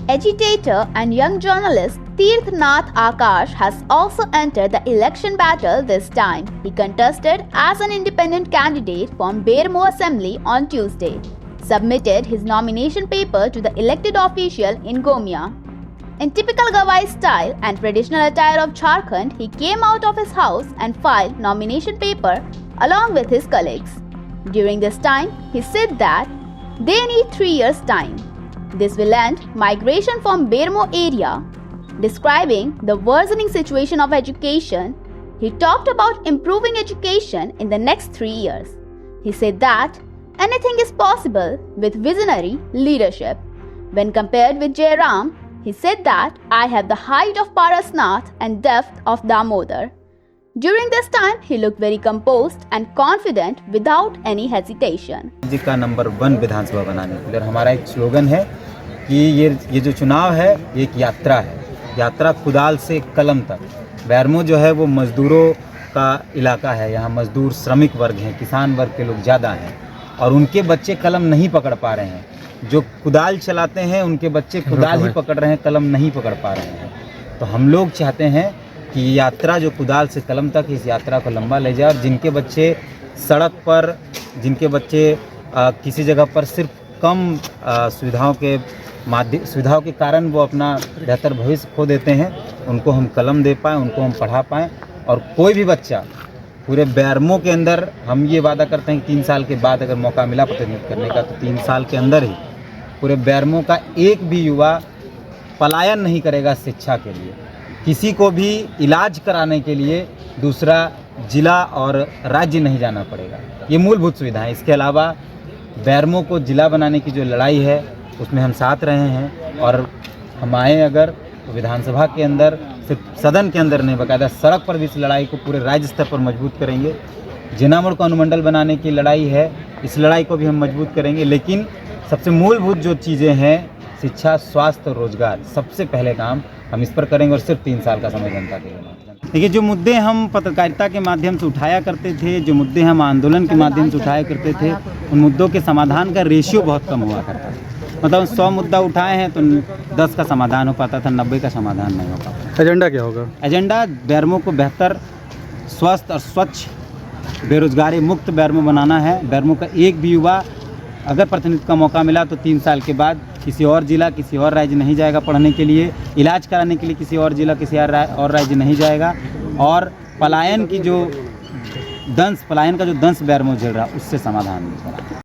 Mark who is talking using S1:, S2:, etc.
S1: agitator and young journalist Tirth Nath Akash has also entered the election battle this time. He contested as an independent candidate from Bermo Assembly on Tuesday, submitted his nomination paper to the elected official in Gomia. In typical Gawai style and traditional attire of Jharkhand, he came out of his house and filed nomination paper along with his colleagues. During this time, he said that they need 3 years' time. This will end migration from Bermo area. Describing the worsening situation of education, he talked about improving education in the next 3 years. He said that anything is possible with visionary leadership. When compared with Jairam, he said that I have the height of Parasnath and depth of Damodar. During this time, he looked very composed and confident without any hesitation.
S2: जी का number 1 विधानसभा बनाने के लिए हमारा एक slogan है कि ये जो चुनाव है ये एक यात्रा है, यात्रा कुदाल से कलम तक। बैरमो जो है वो मजदूरों का इलाका है, यहाँ मजदूर श्रमिक वर्ग हैं, किसान वर्ग के लोग ज़्यादा हैं और उनके बच्चे कलम नहीं पकड़ पा रहे हैं। जो कुदाल चलाते हैं उनके बच्चे कुदाल ही पकड़ रहे हैं, कलम नहीं पकड़ पा रहे हैं। तो हम लोग चाहते हैं कि यात्रा जो कुदाल से कलम तक, इस यात्रा को लंबा ले जाए और जिनके बच्चे सड़क पर, जिनके बच्चे किसी जगह पर सिर्फ कम सुविधाओं के कारण वो अपना बेहतर भविष्य खो देते हैं, उनको हम कलम दे पाएँ, उनको हम पढ़ा पाएँ। और कोई भी बच्चा पूरे बैरमो के अंदर, हम ये वादा करते हैं कि 3 साल के बाद अगर मौका मिला प्रतिनिधित्व करने का, तो 3 साल के अंदर ही पूरे बैरमो का एक भी युवा पलायन नहीं करेगा शिक्षा के लिए। किसी को भी इलाज कराने के लिए दूसरा जिला और राज्य नहीं जाना पड़ेगा। ये मूलभूत सुविधाएं। इसके अलावा बैरमो को जिला बनाने की जो लड़ाई है उसमें हम साथ रहे हैं और हम आए अगर तो विधानसभा के अंदर, सिर्फ सदन के अंदर नहीं, बाकायदा सड़क पर भी इस लड़ाई को पूरे राज्य स्तर पर मजबूत करेंगे। जिनामोड़ को अनुमंडल बनाने की लड़ाई है, इस लड़ाई को भी हम मजबूत करेंगे। लेकिन सबसे मूलभूत जो चीज़ें हैं, शिक्षा, स्वास्थ्य और रोजगार, सबसे पहले काम हम इस पर करेंगे और सिर्फ 3 साल का समय जनता के लिए। देखिए, जो मुद्दे हम पत्रकारिता के माध्यम से उठाया करते थे, जो मुद्दे हम आंदोलन के माध्यम से उठाया करते थे, उन मुद्दों के समाधान का रेशियो बहुत कम हुआ करता था। मतलब 100 मुद्दा उठाए हैं तो 10 का समाधान हो पाता था, 90 का समाधान नहीं हो पाता।
S3: एजेंडा क्या होगा?
S2: एजेंडा बैरमो को बेहतर, स्वस्थ और स्वच्छ, बेरोजगारी मुक्त बैरमो बनाना है। बैरमो का एक भी युवा अगर प्रतिनिधित्व का मौका मिला तो 3 साल के बाद किसी और जिला, किसी और राज्य नहीं जाएगा पढ़ने के लिए, इलाज कराने के लिए किसी और जिला, किसी और राज्य नहीं जाएगा। और पलायन का जो दंश बैरमो झेल रहा, उससे समाधान मिलेगा।